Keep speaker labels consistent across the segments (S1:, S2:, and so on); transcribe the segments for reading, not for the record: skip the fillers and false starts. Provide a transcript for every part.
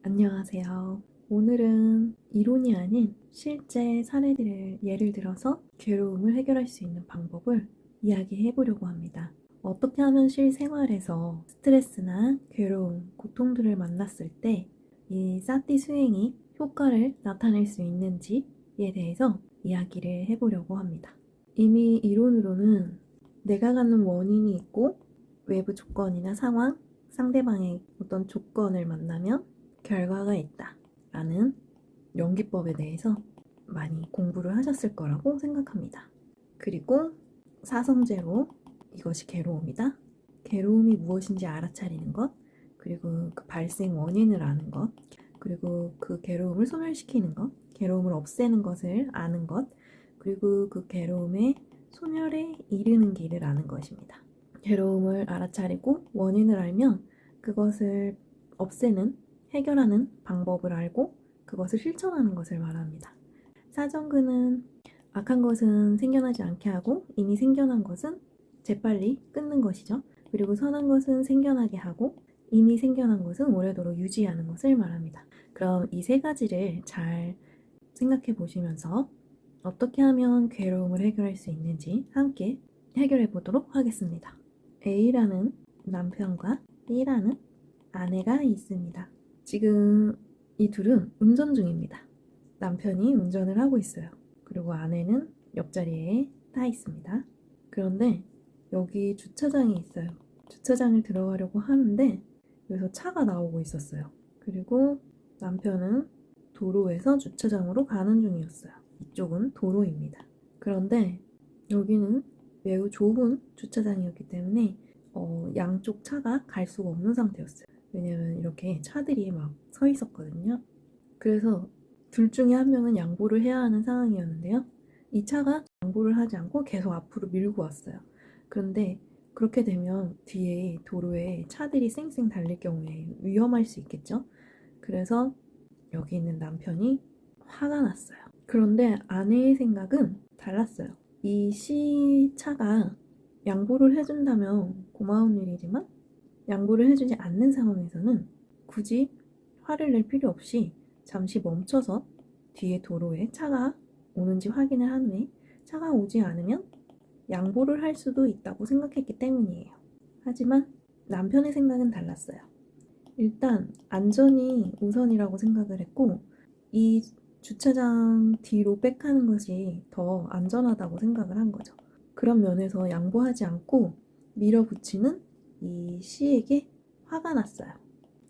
S1: 안녕하세요. 오늘은 이론이 아닌 실제 사례들을 예를 들어서 괴로움을 해결할 수 있는 방법을 이야기해 보려고 합니다. 어떻게 하면 실생활에서 스트레스나 괴로움, 고통들을 만났을 때 이 사티 수행이 효과를 나타낼 수 있는지에 대해서 이야기를 해보려고 합니다. 이미 이론으로는 내가 갖는 원인이 있고 외부 조건이나 상황, 상대방의 어떤 조건을 만나면 결과가 있다 라는 연기법에 대해서 많이 공부를 하셨을 거라고 생각합니다. 그리고 사성제로 이것이 괴로움이다. 괴로움이 무엇인지 알아차리는 것, 그리고 그 발생 원인을 아는 것, 그리고 그 괴로움을 소멸시키는 것, 괴로움을 없애는 것을 아는 것, 그리고 그 괴로움의 소멸에 이르는 길을 아는 것입니다. 괴로움을 알아차리고 원인을 알면 그것을 없애는, 해결하는 방법을 알고 그것을 실천하는 것을 말합니다. 사정근은 악한 것은 생겨나지 않게 하고 이미 생겨난 것은 재빨리 끊는 것이죠. 그리고 선한 것은 생겨나게 하고 이미 생겨난 것은 오래도록 유지하는 것을 말합니다. 그럼 이 세 가지를 잘 생각해 보시면서 어떻게 하면 괴로움을 해결할 수 있는지 함께 해결해 보도록 하겠습니다. A라는 남편과 B라는 아내가 있습니다. 지금 이 둘은 운전 중입니다. 남편이 운전을 하고 있어요. 그리고 아내는 옆자리에 타 있습니다. 그런데 여기 주차장이 있어요. 주차장을 들어가려고 하는데 여기서 차가 나오고 있었어요. 그리고 남편은 도로에서 주차장으로 가는 중이었어요. 이쪽은 도로입니다. 그런데 여기는 매우 좁은 주차장이었기 때문에 양쪽 차가 갈 수가 없는 상태였어요. 왜냐면 이렇게 차들이 막 서 있었거든요. 그래서 둘 중에 한 명은 양보를 해야 하는 상황이었는데요. 이 차가 양보를 하지 않고 계속 앞으로 밀고 왔어요. 그런데 그렇게 되면 뒤에 도로에 차들이 쌩쌩 달릴 경우에 위험할 수 있겠죠? 그래서 여기 있는 남편이 화가 났어요. 그런데 아내의 생각은 달랐어요. 이 C차가 양보를 해준다면 고마운 일이지만 양보를 해주지 않는 상황에서는 굳이 화를 낼 필요 없이 잠시 멈춰서 뒤에 도로에 차가 오는지 확인을 한 후에 차가 오지 않으면 양보를 할 수도 있다고 생각했기 때문이에요. 하지만 남편의 생각은 달랐어요. 일단 안전이 우선이라고 생각을 했고 이 주차장 뒤로 백하는 것이 더 안전하다고 생각을 한 거죠. 그런 면에서 양보하지 않고 밀어붙이는 이 C에게 화가 났어요.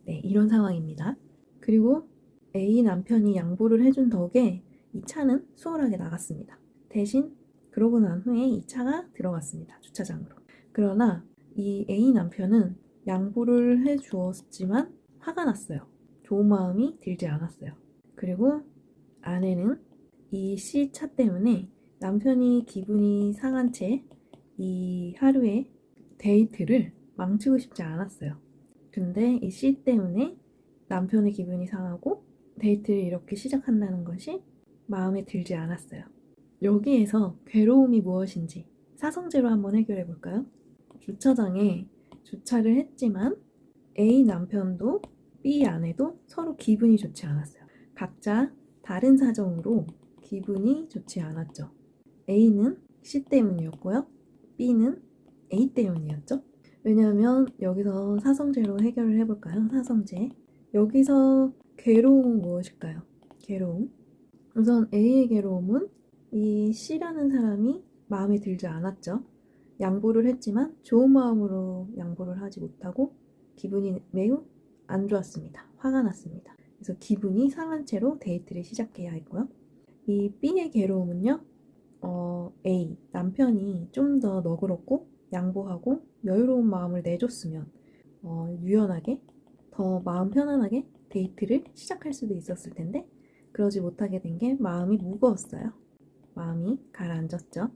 S1: 네, 이런 상황입니다. 그리고 A 남편이 양보를 해준 덕에 이 차는 수월하게 나갔습니다. 대신 그러고 난 후에 이 차가 들어갔습니다. 주차장으로. 그러나 이 A 남편은 양보를 해주었지만 화가 났어요. 좋은 마음이 들지 않았어요. 그리고 아내는 이 C 차 때문에 남편이 기분이 상한 채 이 하루의 데이트를 망치고 싶지 않았어요. 근데 이 C 때문에 남편의 기분이 상하고 데이트를 이렇게 시작한다는 것이 마음에 들지 않았어요. 여기에서 괴로움이 무엇인지 사성제로 한번 해결해 볼까요? 주차장에 주차를 했지만 A 남편도 B 아내도 서로 기분이 좋지 않았어요. 각자 다른 사정으로 기분이 좋지 않았죠. A는 C 때문이었고요. B는 A 때문이었죠. 왜냐하면 여기서 사성제로 해결을 해볼까요? 사성제. 여기서 괴로움은 무엇일까요? 괴로움. 우선 A의 괴로움은 이 C라는 사람이 마음에 들지 않았죠. 양보를 했지만 좋은 마음으로 양보를 하지 못하고 기분이 매우 안 좋았습니다. 화가 났습니다. 그래서 기분이 상한 채로 데이트를 시작해야 했고요. 이 B의 괴로움은요. A, 남편이 좀 더 너그럽고 양보하고 여유로운 마음을 내줬으면 유연하게 더 마음 편안하게 데이트를 시작할 수도 있었을 텐데 그러지 못하게 된 게 마음이 무거웠어요. 마음이 가라앉았죠.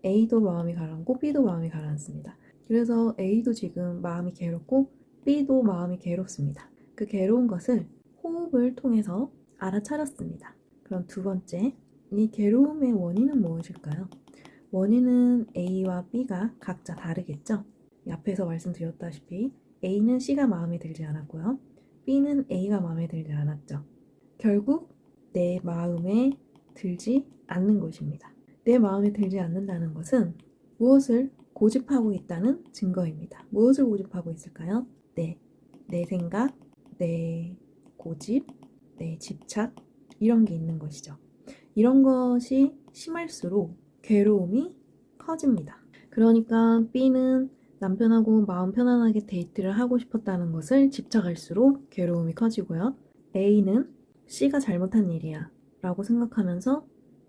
S1: A도 마음이 가라앉고 B도 마음이 가라앉습니다. 그래서 A도 지금 마음이 괴롭고 B도 마음이 괴롭습니다. 그 괴로운 것을 호흡을 통해서 알아차렸습니다. 그럼 두 번째, 이 괴로움의 원인은 무엇일까요? 원인은 A와 B가 각자 다르겠죠? 앞에서 말씀드렸다시피 A는 C가 마음에 들지 않았고요. B는 A가 마음에 들지 않았죠. 결국 내 마음에 들지 않는 것입니다. 내 마음에 들지 않는다는 것은 무엇을 고집하고 있다는 증거입니다. 무엇을 고집하고 있을까요? 내 생각, 내 고집, 내 집착, 이런 게 있는 것이죠. 이런 것이 심할수록 괴로움이 커집니다. 그러니까 B는 남편하고 마음 편안하게 데이트를 하고 싶었다는 것을 집착할수록 괴로움이 커지고요. A는 C가 잘못한 일이야 라고 생각하면서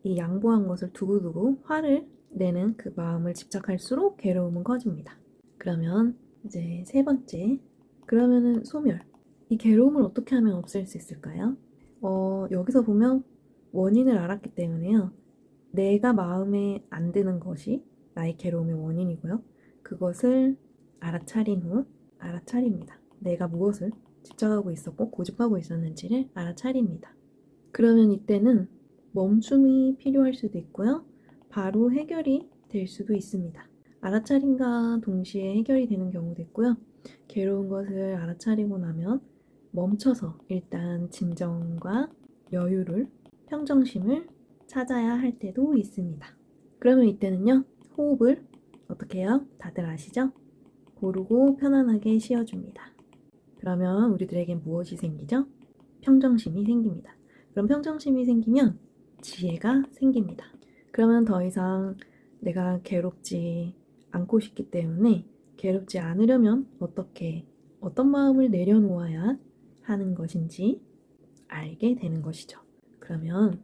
S1: 이 양보한 것을 두고두고 화를 내는 그 마음을 집착할수록 괴로움은 커집니다. 그러면 이제 세 번째, 그러면은 소멸. 이 괴로움을 어떻게 하면 없앨 수 있을까요? 여기서 보면 원인을 알았기 때문에요. 내가 마음에 안 드는 것이 나의 괴로움의 원인이고요. 그것을 알아차린 후 알아차립니다. 내가 무엇을 집착하고 있었고 고집하고 있었는지를 알아차립니다. 그러면 이때는 멈춤이 필요할 수도 있고요. 바로 해결이 될 수도 있습니다. 알아차림과 동시에 해결이 되는 경우도 있고요. 괴로운 것을 알아차리고 나면 멈춰서 일단 진정과 여유를, 평정심을 찾아야 할 때도 있습니다. 그러면 이때는요, 호흡을 어떻게 해요? 다들 아시죠? 고르고 편안하게 쉬어줍니다. 그러면 우리들에겐 무엇이 생기죠? 평정심이 생깁니다. 그럼 평정심이 생기면 지혜가 생깁니다. 그러면 더 이상 내가 괴롭지 않고 싶기 때문에 괴롭지 않으려면 어떤 마음을 내려놓아야 하는 것인지 알게 되는 것이죠. 그러면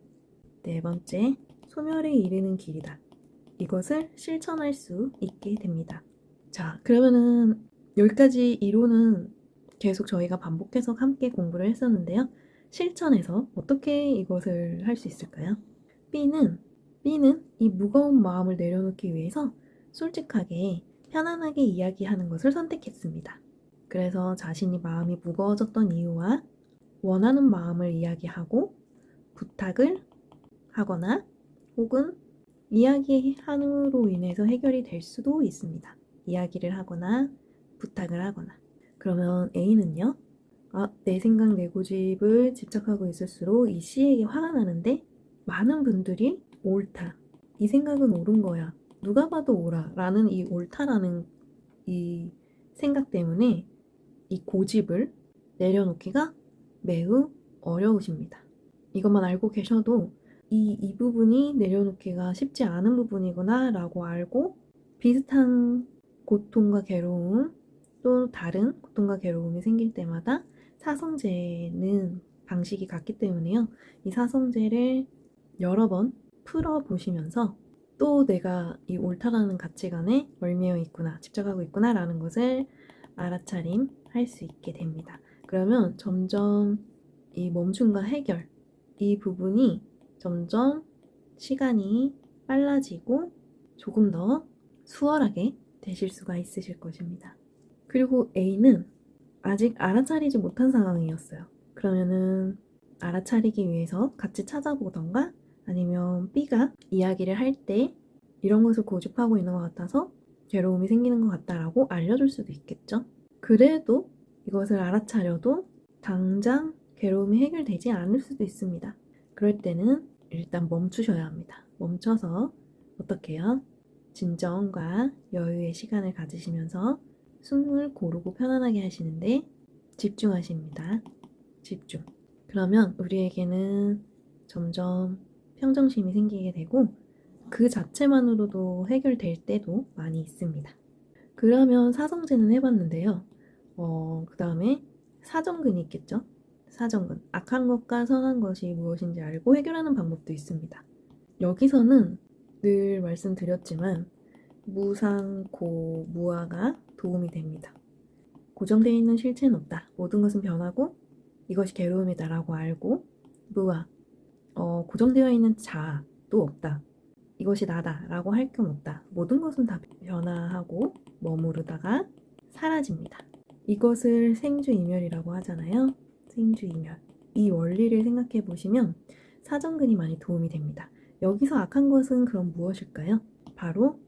S1: 네 번째, 소멸에 이르는 길이다. 이것을 실천할 수 있게 됩니다. 자, 그러면은 여기까지 이론은 계속 저희가 반복해서 함께 공부를 했었는데요. 실천해서 어떻게 이것을 할 수 있을까요? B는 이 무거운 마음을 내려놓기 위해서 솔직하게 편안하게 이야기하는 것을 선택했습니다. 그래서 자신이 마음이 무거워졌던 이유와 원하는 마음을 이야기하고 부탁을 하거나 혹은 이야기함으로 인해서 해결이 될 수도 있습니다. 이야기를 하거나 부탁을 하거나. 그러면 A는요? 내 생각, 내 고집을 집착하고 있을수록 이 C에게 화가 나는데 많은 분들이 옳다. 이 생각은 옳은 거야. 누가 봐도 옳아. 라는 이 옳다라는 이 생각 때문에 이 고집을 내려놓기가 매우 어려우십니다. 이것만 알고 계셔도 이 부분이 내려놓기가 쉽지 않은 부분이구나 라고 알고 비슷한 고통과 괴로움 또 다른 고통과 괴로움이 생길 때마다 사성제는 방식이 같기 때문에요. 이 사성제를 여러 번 풀어보시면서 또 내가 이 옳다라는 가치관에 얽매여 있구나, 집착하고 있구나 라는 것을 알아차림할 수 있게 됩니다. 그러면 점점 이 멈춤과 해결, 이 부분이 점점 시간이 빨라지고 조금 더 수월하게 되실 수가 있으실 것입니다. 그리고 A는 아직 알아차리지 못한 상황이었어요. 그러면은 알아차리기 위해서 같이 찾아보던가 아니면 B가 이야기를 할 때 이런 것을 고집하고 있는 것 같아서 괴로움이 생기는 것 같다라고 알려줄 수도 있겠죠. 그래도 이것을 알아차려도 당장 괴로움이 해결되지 않을 수도 있습니다. 그럴 때는 일단 멈추셔야 합니다. 멈춰서 어떻게 해요? 진정과 여유의 시간을 가지시면서 숨을 고르고 편안하게 하시는데 집중하십니다. 집중. 그러면 우리에게는 점점 평정심이 생기게 되고 그 자체만으로도 해결될 때도 많이 있습니다. 그러면 사성제는 해봤는데요. 그 다음에 사정근이 있겠죠? 사정근. 악한 것과 선한 것이 무엇인지 알고 해결하는 방법도 있습니다. 여기서는 늘 말씀드렸지만 무상고, 무아가 도움이 됩니다. 고정되어 있는 실체는 없다. 모든 것은 변하고 이것이 괴로움이다 라고 알고 무아, 고정되어 있는 자도 없다. 이것이 나다 라고 할 건 없다. 모든 것은 다 변화하고 머무르다가 사라집니다. 이것을 생주이멸이라고 하잖아요. 생주이멸. 이 원리를 생각해 보시면 사정근이 많이 도움이 됩니다. 여기서 악한 것은 그럼 무엇일까요? 바로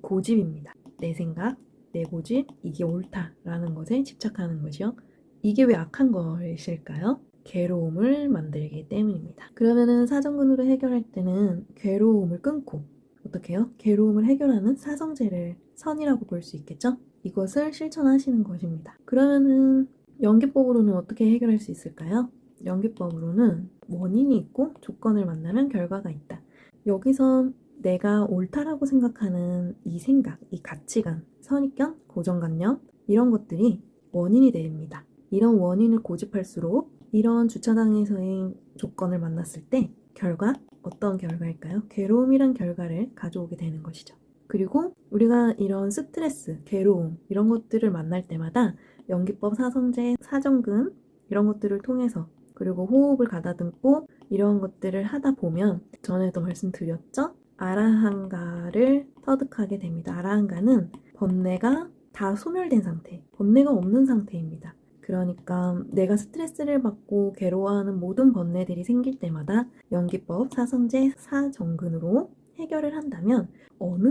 S1: 고집입니다. 내 생각, 내 고집, 이게 옳다라는 것에 집착하는 것이요. 이게 왜 악한 것일까요? 괴로움을 만들기 때문입니다. 그러면은 사정근으로 해결할 때는 괴로움을 끊고 어떻게 해요? 괴로움을 해결하는 사성제를 선이라고 볼 수 있겠죠? 이것을 실천하시는 것입니다. 그러면은 연기법으로는 어떻게 해결할 수 있을까요? 연기법으로는 원인이 있고 조건을 만나면 결과가 있다. 여기서 내가 옳다라고 생각하는 이 생각, 이 가치관, 선입견, 고정관념 이런 것들이 원인이 됩니다. 이런 원인을 고집할수록 이런 주차장에서의 조건을 만났을 때 어떤 결과일까요? 괴로움이란 결과를 가져오게 되는 것이죠. 그리고 우리가 이런 스트레스, 괴로움 이런 것들을 만날 때마다 연기법 사성제, 사정근 이런 것들을 통해서 그리고 호흡을 가다듬고 이런 것들을 하다 보면 전에도 말씀드렸죠? 아라한가를 터득하게 됩니다. 아라한가는 번뇌가 다 소멸된 상태, 번뇌가 없는 상태입니다. 그러니까 내가 스트레스를 받고 괴로워하는 모든 번뇌들이 생길 때마다 연기법, 사성제, 사정근으로 해결을 한다면 어느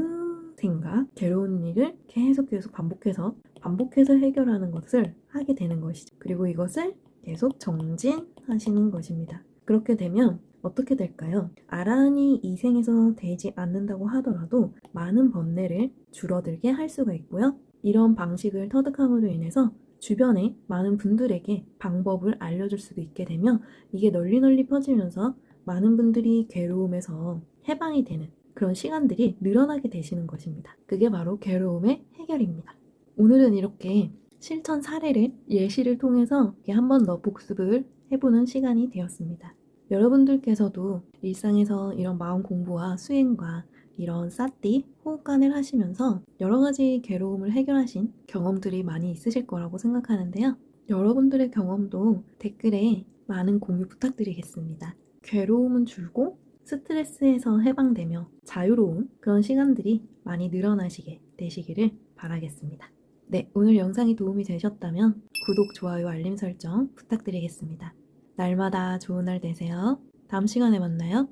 S1: 생각, 괴로운 일을 계속 반복해서 해결하는 것을 하게 되는 것이죠. 그리고 이것을 계속 정진하시는 것입니다. 그렇게 되면 어떻게 될까요? 아란이 이 생에서 되지 않는다고 하더라도 많은 번뇌를 줄어들게 할 수가 있고요. 이런 방식을 터득함으로 인해서 주변에 많은 분들에게 방법을 알려줄 수도 있게 되며 이게 널리 퍼지면서 많은 분들이 괴로움에서 해방이 되는 그런 시간들이 늘어나게 되시는 것입니다. 그게 바로 괴로움의 해결입니다. 오늘은 이렇게 실천 사례를 예시를 통해서 한 번 더 복습을 해보는 시간이 되었습니다. 여러분들께서도 일상에서 이런 마음 공부와 수행과 이런 사띠, 호흡관을 하시면서 여러 가지 괴로움을 해결하신 경험들이 많이 있으실 거라고 생각하는데요. 여러분들의 경험도 댓글에 많은 공유 부탁드리겠습니다. 괴로움은 줄고 스트레스에서 해방되며 자유로운 그런 시간들이 많이 늘어나시게 되시기를 바라겠습니다. 네, 오늘 영상이 도움이 되셨다면 구독, 좋아요, 알림 설정 부탁드리겠습니다. 날마다 좋은 날 되세요. 다음 시간에 만나요.